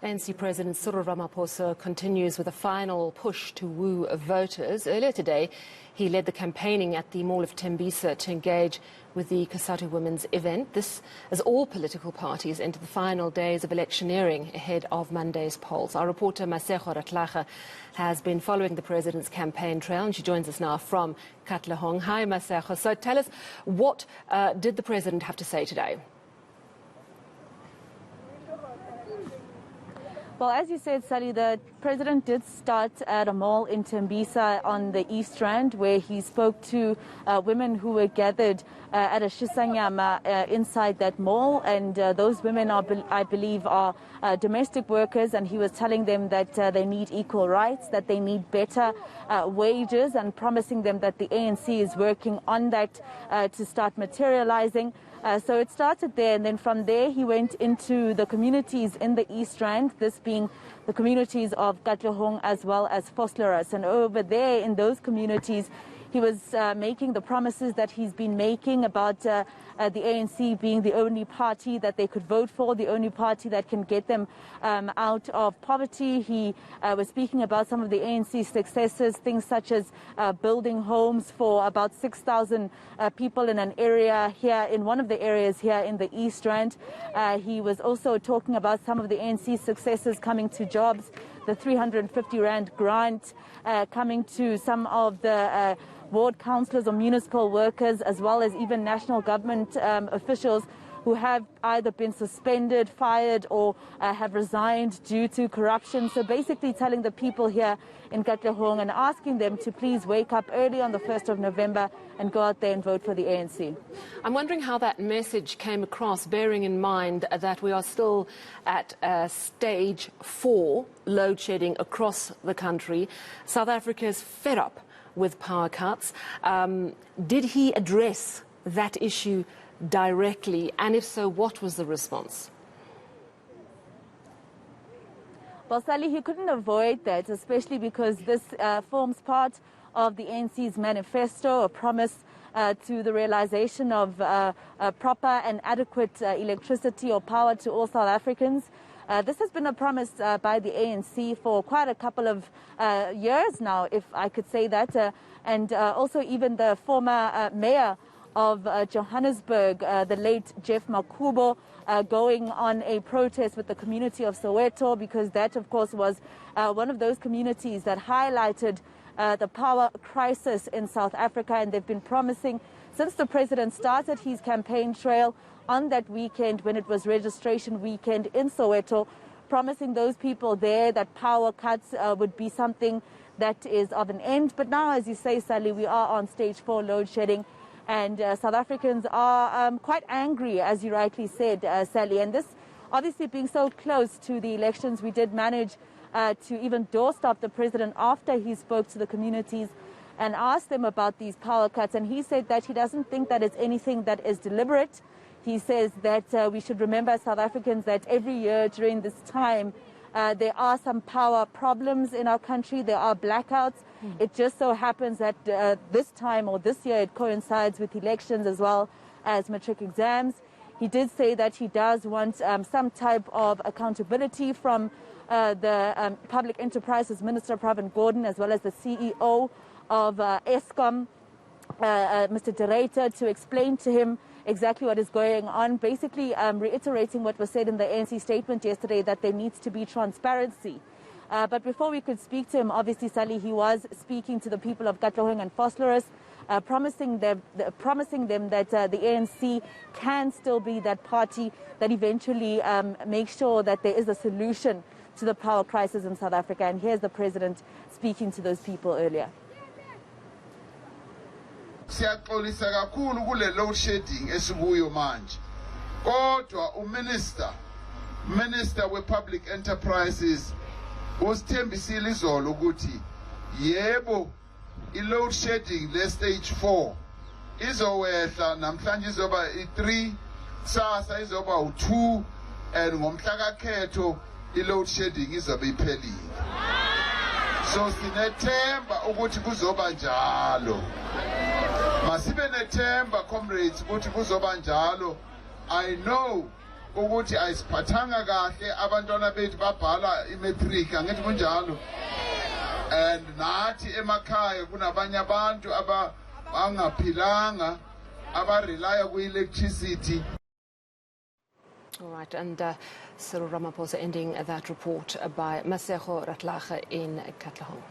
ANC President Cyril Ramaphosa continues with a final push to woo voters. Earlier today, he led the campaigning at the Mall of Tembisa to engage with the Kasatu Women's event. This as all political parties enter the final days of electioneering ahead of Monday's polls. Our reporter Masego Rahlaga has been following the president's campaign trail, and she joins us now from Katlehong. Hi, Masego. So tell us, what did the president have to say today? Well, as you said, Sally, the president did start at a mall in Tembisa on the East Rand, where he spoke to women who were gathered at a shisanyama inside that mall. And those women, I believe, are domestic workers. And he was telling them that they need equal rights, that they need better wages, and promising them that the ANC is working on that to start materializing. So it started there, and then from there he went into the communities in the East Rand, this being the communities of Katlehong as well as Vosloorus. And over there in those communities, he was making the promises that he's been making about the ANC being the only party that they could vote for, the only party that can get them out of poverty. He was speaking about some of the ANC successes, things such as building homes for about 6,000 people in an area here, in one of the areas here in the East Rand. He was also talking about some of the ANC successes coming to jobs, the 350 Rand grant coming to some of the ward councillors or municipal workers, as well as even national government officials who have either been suspended, fired, or have resigned due to corruption. So basically telling the people here in Katlehong and asking them to please wake up early on the 1st of November and go out there and vote for the ANC. I'm wondering how that message came across, bearing in mind that we are still at stage 4 load shedding across the country. South Africa is fed up with power cuts. Did he address that issue directly, and if so, what was the response? Well, Sally, he couldn't avoid that, especially because this forms part of the ANC's manifesto, a promise to the realization of proper and adequate electricity or power to all South Africans. This has been a promise by the ANC for quite a couple of years now, if I could say that. And also even the former mayor of Johannesburg, the late Jeff Makubo, going on a protest with the community of Soweto, because that, of course, was one of those communities that highlighted the power crisis in South Africa. And they've been promising, since the president started his campaign trail on that weekend when it was registration weekend in Soweto, promising those people there that power cuts would be something that is of an end. But now, as you say, Sally, we are on stage 4 load shedding, and South Africans are quite angry, as you rightly said, Sally. And this obviously being so close to the elections, we did manage to even doorstop the president after he spoke to the communities and asked them about these power cuts. And he said that he doesn't think that it's anything that is deliberate. He says that we should remember, South Africans, that every year during this time, there are some power problems in our country. There are blackouts. It just so happens that this time or this year it coincides with elections as well as matric exams. He did say that he does want some type of accountability from the Public Enterprises Minister, Pravin Gordhan, as well as the CEO of Eskom, Mr. Director, to explain to him exactly what is going on, basically reiterating what was said in the ANC statement yesterday, that there needs to be transparency. But before we could speak to him, obviously, Sally, he was speaking to the people of Katlehong and Vosloorus, promising them that the ANC can still be that party that eventually makes sure that there is a solution to the power crisis in South Africa. And here's the president speaking to those people earlier. Siyaxolisa kakhulu kule load shedding esikuyo manje. Kodwa Minister we Public Enterprises usithembisile izolo ukuthi yebo i-load shedding le stage 4 izowehla, namhlanje izoba i3, kusasa izoba u2, and ngomhla kakhetho i-load shedding izobe iphelile. So sinethemba ukuthi kuzoba njalo. Masibe nethemba, comrades, ukuthi kuzoba njalo. I know ukuthi ayisiphathanga kahle abantwana bethu babhala imatric angithi kunjalo and nathi emakhaya kunabanye abantu abangaphilanga abarelya ku-electricity. All right, and Cyril Ramaphosa ending that report by Masego Rahlaga in Katlehong.